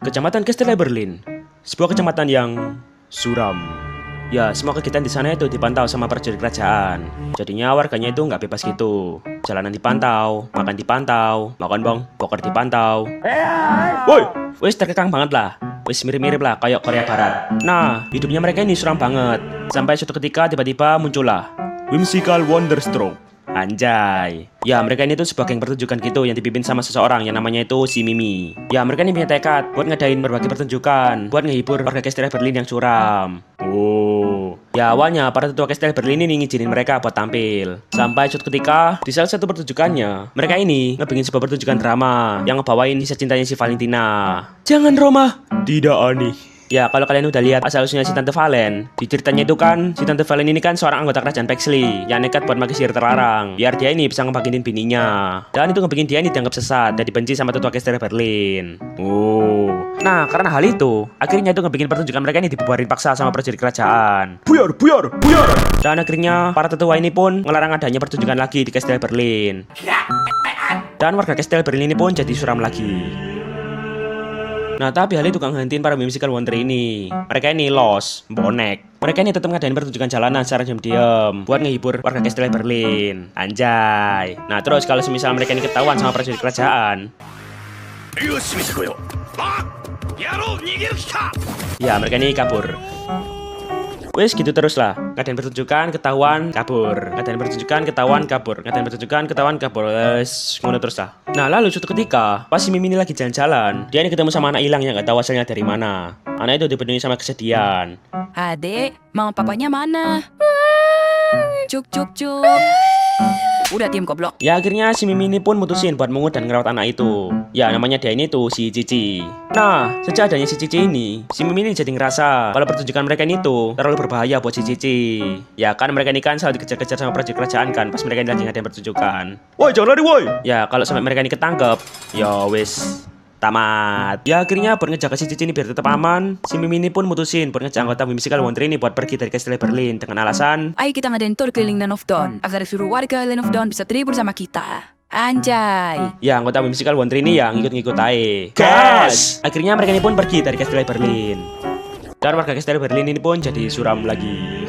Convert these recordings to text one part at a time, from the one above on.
Kecamatan Castelli Berlin, sebuah kecamatan yang suram. Ya, semua kegiatan di sana itu dipantau sama prajurit kerajaan. Jadinya warganya itu nggak bebas gitu. Jalanan dipantau, makan bang, poker dipantau. Woi, wis terkekang banget lah. Wis mirip-mirip lah kayak Korea Barat. Nah, hidupnya mereka ini suram banget. Sampai suatu ketika tiba-tiba muncullah Whimsical Wonderstroke. Anjay. Ya, mereka ini tuh sebuah geng pertunjukan gitu yang dipimpin sama seseorang yang namanya itu si Mimi. Ya, mereka ini punya tekad buat ngadain berbagai pertunjukan, buat ngehibur warga Castelli Berlin yang suram. Oh. Ya, awalnya para tetua Castelli Berlin ini ngizinin mereka buat tampil. Sampai suatu ketika, di salah satu pertunjukannya, mereka ini ngebikin sebuah pertunjukan drama yang ngebawain kisah cintanya si Valentina. Jangan Roma. Tidak aneh. Ya, kalau kalian udah lihat asal-usulnya si Tante Valen, di ceritanya itu kan, si Tante Valen ini kan seorang anggota kerajaan Pexley yang nekat buat pakai sihir terlarang, biar dia ini bisa ngebangkitin bininya. Dan itu ngebikin dia ini dianggap sesat dan dibenci sama tetua Castelli Berlin. Oh. Nah, karena hal itu, akhirnya itu ngebikin pertunjukan mereka ini dibubarin paksa sama prajurit kerajaan. Buyar! Dan akhirnya, para tetua ini pun ngelarang adanya pertunjukan lagi di Castelli Berlin. Dan warga Castelli Berlin ini pun jadi suram lagi. Nah, tapi hal itu gak ngehentiin para Whimsical Wonder ini. Mereka ini lost, bonek. Mereka ini tetap ngadain pertunjukan jalanan secara diam-diam buat ngehibur warga Castelli Berlin. Anjay. Nah, terus kalau semisal mereka ini ketahuan sama prajurit kerajaan, ya, mereka ini kabur. Wes gitu terus lah. Ngadain pertunjukan, ketahuan, kabur. Ngadain pertunjukan, ketahuan, kabur. Ngadain pertunjukan, ketahuan, kabur. Wes ngono terus lah. Nah, lalu suatu ketika, pas si Mimi ini lagi jalan-jalan, dia ini ketemu sama anak hilang yang gak tahu asalnya dari mana. Anak itu dipenuhi sama kesedihan. Adek, mama papanya mana? Cuk. Udah tim goblok. Ya, akhirnya si Mimi ini pun mutusin buat mengut dan ngerawat anak itu. Ya, namanya dia ini tuh si Cici. Nah, sejak adanya si Cici ini, si Mimi ini jadi ngerasa kalau pertunjukan mereka ini tuh terlalu berbahaya buat si Cici. Ya kan, mereka ini kan selalu dikejar-kejar sama prajurit kerajaan kan pas mereka ini lagi ngadain pertunjukan. Woi, jangan lari woi. Ya, kalau sampai mereka ini ketangkep, ya wis tamat. Ya, akhirnya buat ngejaga si Cici ini biar tetap aman, si Mimi ini pun mutusin buat ngejak anggota Whimsical Wonder ini buat pergi dari Castelli Berlin dengan alasan, Ayo kita ngadain tour keliling Land of Dawn agar seluruh warga Land of Dawn bisa terhibur sama kita. Anjay. ya anggota Whimsical Wonder ini yang ngikut-ngikut aja. Gas! Akhirnya mereka ini pun pergi dari Castelli Berlin. Dan warga Castelli Berlin ini pun jadi suram lagi.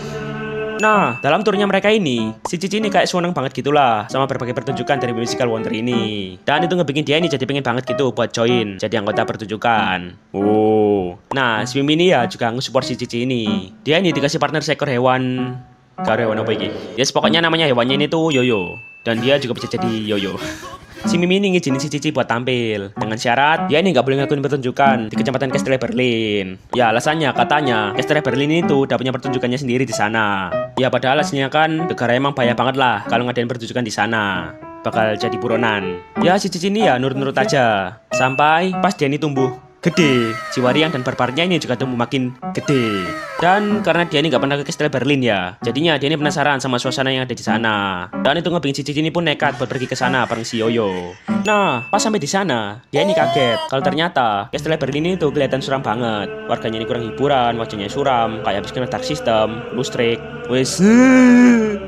Nah, dalam turnya mereka ini, si Cici ini kayak seneng banget gitulah sama berbagai pertunjukan dari Whimsical Wonder ini. Dan itu ngebikin dia ini jadi pengen banget gitu buat join jadi anggota pertunjukan. Oh. Nah, si Mimi ini ya juga nge-support si Cici ini. Dia ini dikasih partner seekor hewan. Gak hewan apa ini? Yes, pokoknya namanya hewannya ini tuh Yoyo. Dan dia juga bisa jadi Yoyo. Si Mimi ini ngizinin si Cici buat tampil dengan syarat dia ini nggak boleh ngakuin pertunjukan di kecamatan Castelli Berlin. Ya, alasannya katanya Castelli Berlin itu udah punya pertunjukannya sendiri di sana. Ya, padahal aslinya kan negara emang bahaya banget lah kalau ngadain pertunjukan di sana. Bakal jadi buronan. Ya, si Cici ini ya nurut-nurut aja. Sampai pas dia ini tumbuh gede, si Wariang dan barbarnya ini juga tumbuh makin gede. Dan karena dia ini nggak pernah ke Castelli Berlin ya, jadinya dia ini penasaran sama suasana yang ada di sana. Dan itu ngebikin si Cici ini pun nekat buat pergi ke sana bareng si Yoyo. Nah, pas sampai di sana, dia ini kaget kalau ternyata Castelli Berlin itu kelihatan suram banget. Warganya ini kurang hiburan, wajahnya suram, kayak habis kena dark system, lustrik, wes.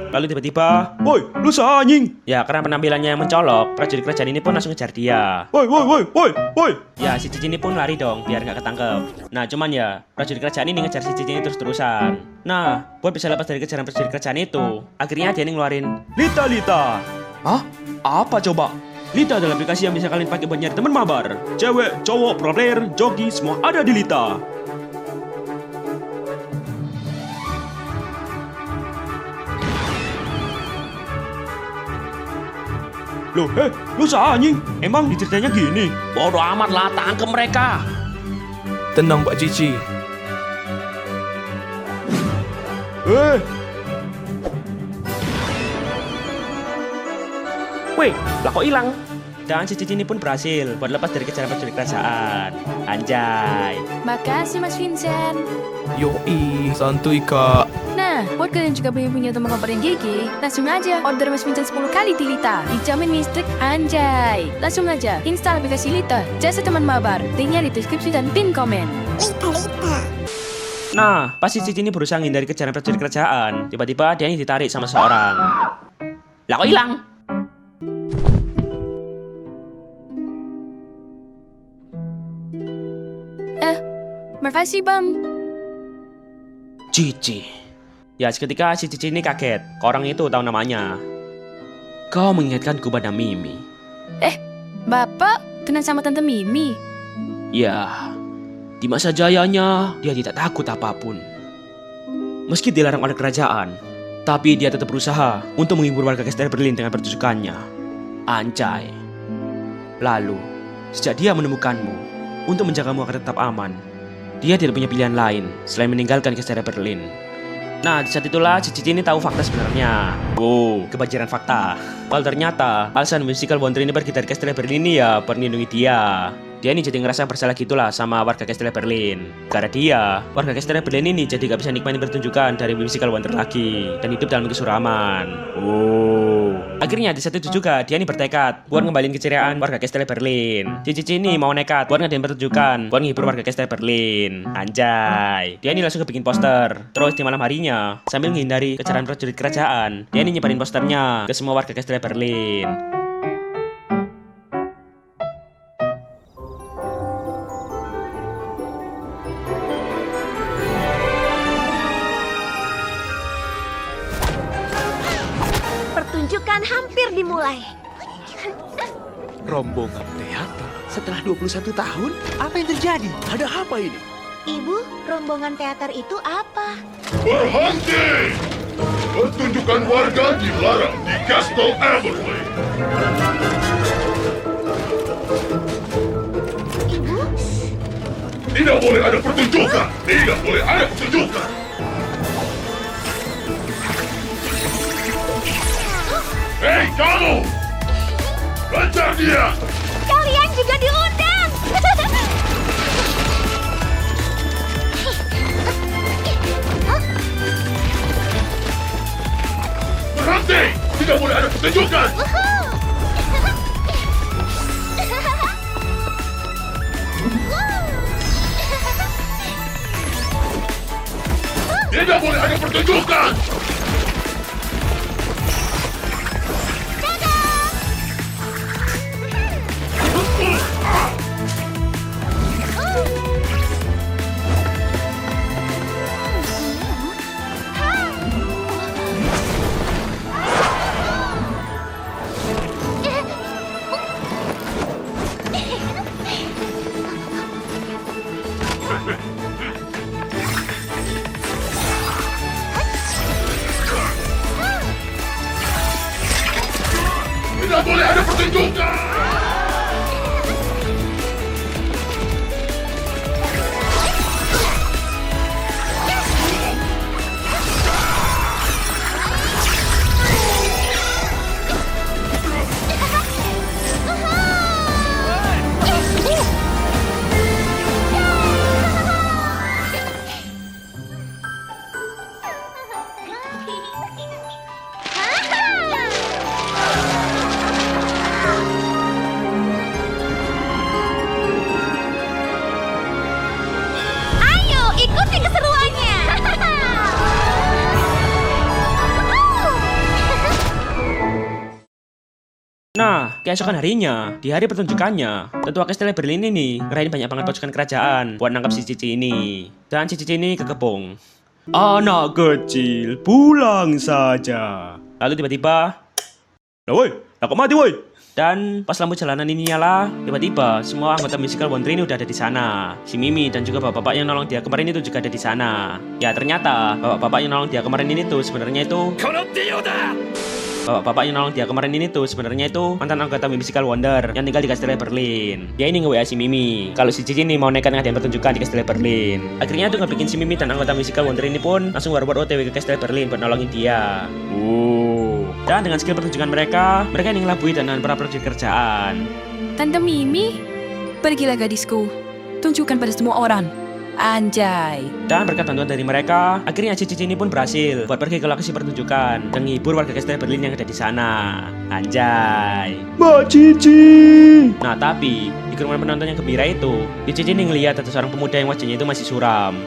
Lalu tiba-tiba, woi, lu anjing. Ya, karena penampilannya yang mencolok, prajurit kerajaan ini pun langsung ngejar dia. Woi. Ya, si Cici ini pun lari dong, biar nggak ketangkep. Nah, cuman ya, prajurit kerajaan ini ngejar si Cici ini terus-terusan. Nah, buat bisa lepas dari kejaran prajurit kerajaan itu, akhirnya dia ini ngeluarin Lita. Hah? Apa coba? Lita adalah aplikasi yang bisa kalian pakai buat nyari teman mabar. Cewek, cowok, pro player, joki, semua ada di Lita. Loh, lu anjing? Emang ceritanya gini? Bodoh amat lah, tangkep mereka. Tenang Pak Cici. Weh, lah kok hilang? Dan si Cici ini pun berhasil buat lepas dari kejaran prajurit kerajaan. Anjay. Makasih Mas Vincent. Yoi, santuy Kak. Nah, buat kalian juga pengen punya teman kabar yang gigi, langsung aja order Mas Vincent 10 kali di Lita. Dijamin listrik anjay. Langsung aja install aplikasi Lita, jasa teman mabar. Linknya di deskripsi dan pin komen. Lita. Nah, pas si Cici ini berusaha menghindari kejaran prajurit kerajaan, tiba-tiba dia ini ditarik sama seorang. Lah kok hilang? Makasih, Bang. Cici. Ya, seketika si Cici ini kaget. Orang itu tahu namanya. Kau mengingatkanku pada Mimi. Bapak kenal sama Tante Mimi? Ya, di masa jayanya dia tidak takut apapun. Meski dilarang oleh kerajaan, tapi dia tetap berusaha untuk menghibur warga Castle Berlin dengan pertunjukannya. Anjay. Lalu, sejak dia menemukanmu untuk menjagamu agar tetap aman, dia tidak punya pilihan lain selain meninggalkan Castle Berlin. Nah, di saat itulah si Cici ini tahu fakta sebenarnya. Oh, kebanjiran fakta. Kalau ternyata alasan Musical Wonder ini pergi dari Castle Berlin ini ya buat melindungi dia. Dia ini jadi ngerasa bersalah gitulah sama warga Castle Berlin. Karena dia, warga Castle Berlin ini jadi gak bisa nikmati pertunjukan dari Musical Wonder lagi dan hidup dalam kesuraman. Oh. Akhirnya di saat itu juga dia ini bertekad buat ngembaliin keceriaan warga Castle Berlin. Si Cici ini mau nekat buat ngadain pertunjukan buat ngehibur warga Castle Berlin. Anjay. Dia ini langsung bikin poster. Terus di malam harinya, sambil menghindari kejaran prajurit kerajaan, dia ini nyebarin posternya ke semua warga Castle Berlin. Pertunjukan hampir dimulai. Rombongan teater setelah 21 tahun? Apa yang terjadi? Ada apa ini? Ibu, rombongan teater itu apa? Berhenti! Pertunjukan warga dilarang di Castle Everly. Ibu, Tidak boleh ada pertunjukan! Tidak boleh ada pertunjukan! Hei, kamu! Lancar dia! kalian juga diundang. Berhenti! Tidak boleh ada pertunjukan! Tidak boleh ada pertunjukan! Tidak boleh ada pertunjukan! Ayo, ikuti keseruannya. Nah, keesokan harinya, di hari pertunjukannya, tetua Castle Berlin ini ngerayain banyak banget pasukan kerajaan buat nangkap si Cici ini. Dan si Cici ini kekepung. Anak kecil, pulang saja. Lalu tiba-tiba, nah woi, aku mati woi. Dan pas lampu jalanan ini nyala, tiba-tiba semua anggota Musical Wonder ini udah ada di sana. Si Mimi dan juga bapak-bapak yang nolong dia kemarin itu juga ada di sana. Ya ternyata bapak-bapak yang nolong dia kemarin ini tuh sebenarnya itu Bapak-bapak yang nolong dia kemarin ini tuh sebenarnya itu mantan anggota Musical Wonder yang tinggal di Castle Berlin. Dia ini nge-WA si Mimi kalau si Cici ini mau nekat ngadain pertunjukan di Castle Berlin. Akhirnya tuh ngebikin si Mimi dan anggota Musical Wonder ini pun langsung war-war OTW ke Castle Berlin buat nolongin dia. Dan dengan skill pertunjukan mereka ini ngelabui dengan para prajurit kerajaan. Tante Mimi, pergilah gadisku. Tunjukkan pada semua orang. Anjay. Dan berkat bantuan dari mereka, akhirnya si Cici ini pun berhasil buat pergi ke lokasi pertunjukan dan menghibur warga Castle Berlin yang ada di sana. Anjay. Mbak Cici. Nah tapi di kerumunan penonton yang gembira itu, si Cici ini ngeliat ada seorang pemuda yang wajahnya itu masih suram.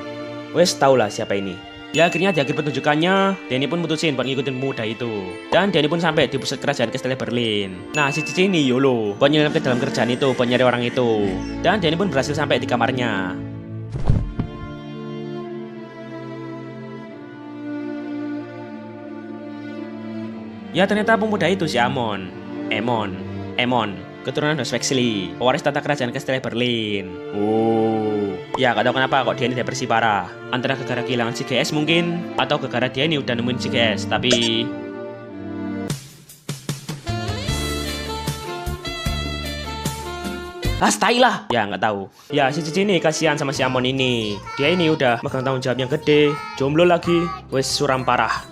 Wes tau lah siapa ini. Ya akhirnya di akhir pertunjukannya, Danny pun mutusin buat ngikutin pemuda itu. Dan Danny pun sampai di pusat kerajaan Castle Berlin. Nah si Cici ini YOLO buat nyelam ke dalam kerajaan itu buat nyari orang itu. Dan Danny pun berhasil sampai di kamarnya. Ya ternyata pemuda itu si Emon, keturunan Dos Wexley, pewaris tata kerajaan Kastil Berlin. Oh, ya gak tahu kenapa kok dia ini depresi parah. Antara gara-gara kehilangan CGS mungkin, atau gara-gara dia ini udah nemuin CGS, tapi stay lah. Ya nggak tahu. Ya si Cici ini kasihan sama si Amon ini. Dia ini udah megang tanggung jawab yang gede, jomblo lagi, wes suram parah.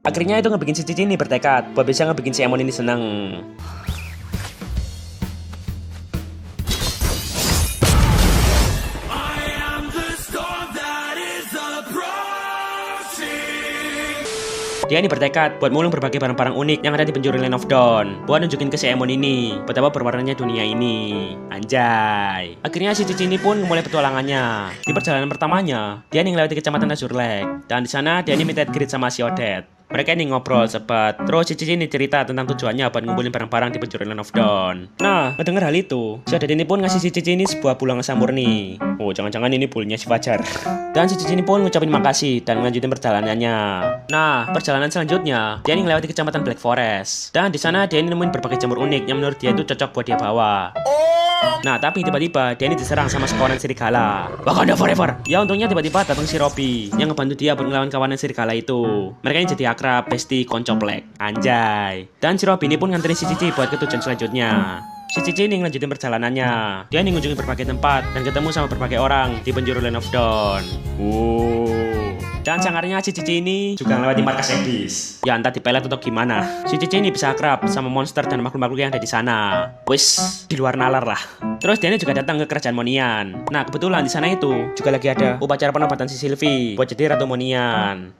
Akhirnya itu ngebikin si Cici ini bertekad buat bisa ngebikin si Amon ini seneng. Dia ini bertekad buat mulung berbagai barang-barang unik yang ada di penjuru Land of Dawn buat nunjukin ke si Emon ini betapa berwarnanya dunia ini. Anjay. Akhirnya si Cici ini pun mulai petualangannya. Di perjalanan pertamanya, dia ini ngelewati kecamatan Azure Lake, dan di sana dia ini minta grid sama si Odette. Mereka ini ngobrol sempat. Terus si Cici ini cerita tentang tujuannya buat ngumpulin barang-barang di penjuru Land of Dawn. Nah, mendengar hal itu, si Odette ini pun ngasih si Cici ini sebuah pulang asa murni. Oh, jangan-jangan ini pulnya si Fajar. Dan si Cici ini pun ngucapin makasih dan ngelanjutin perjalanannya. Nah, perjalanan selanjutnya, dia ini ngelewati kecamatan Black Forest. Dan di sana dia ini nemuin berbagai jamur unik yang menurut dia itu cocok buat dia bawa. Nah, tapi tiba-tiba dia ini diserang sama sekawanan serigala. Wakanda forever. Ya untungnya tiba-tiba datang si Robby yang ngebantu dia buat ngelawan kawanan serigala itu. Mereka ini jadi akrab, bestie, koncoplek. Anjay. Dan si Robby ini pun nganterin si Cici buat ke tujuan selanjutnya. Si Cici ini ngelanjutin perjalanannya. Dia ini ngunjungin berbagai tempat dan ketemu sama berbagai orang di penjuru Land of Dawn. Dan sangarnya si Cici ini juga ngelewati markas Abyss. Ya entah dipelet atau gimana. Si Cici ini bisa akrab sama monster dan makhluk-makhluk yang ada di sana. Wis, di luar nalar lah. Terus dia ini juga datang ke kerajaan Monian. Nah kebetulan di sana itu juga lagi ada upacara penobatan si Sylvie buat jadi Ratu Monian.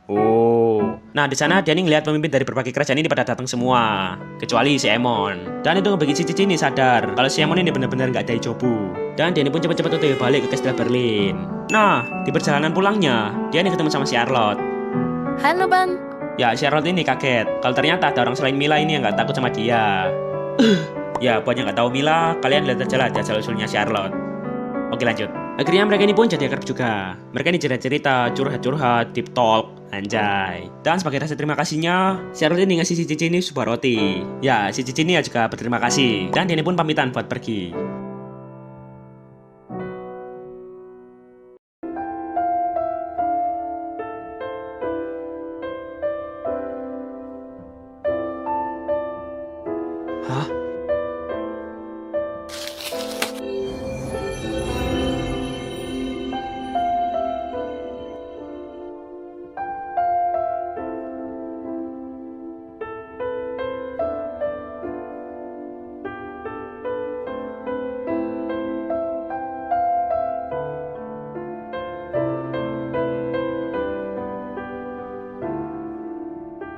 Nah di sana dia ini ngeliat pemimpin dari berbagai kerajaan ini pada datang semua, kecuali si Emon. Dan itu ngebikin si Cici ini sadar kalau si Emon ini benar-benar nggak dai jobu. Dan dia ini pun cepat-cepat OTW balik ke Kastil Berlin. Nah di perjalanan pulangnya dia ini ketemu sama si Charlotte. Halo Bang. Ya Charlotte ini kaget kalau ternyata ada orang selain Mila ini yang nggak takut sama dia. Ya buat yang nggak tahu Mila, kalian lihat aja lah jasa-usulnya Charlotte. Oke lanjut. Akhirnya mereka ini pun jadi akrab juga. Mereka ini cerita-cerita, curhat-curhat, deep talk, anjay. Dan sebagai rasa terima kasihnya, Charlotte ini ngasih si Cici ini sebuah roti. Ya, si Cici ini juga berterima kasih. Dan dia ini pun pamitan buat pergi. Hah?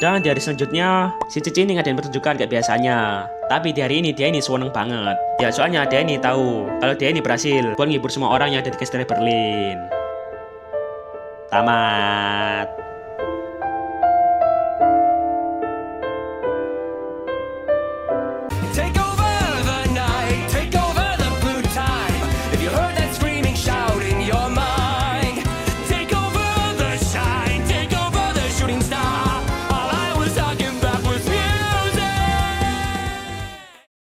Dan di hari selanjutnya, si Cici ini ngadain pertunjukan kayak biasanya. Tapi di hari ini dia ini seneng banget. Ya soalnya dia ini tahu kalau dia ini berhasil buat ngibur semua orang yang ada di Kastil Berlin. Tamat.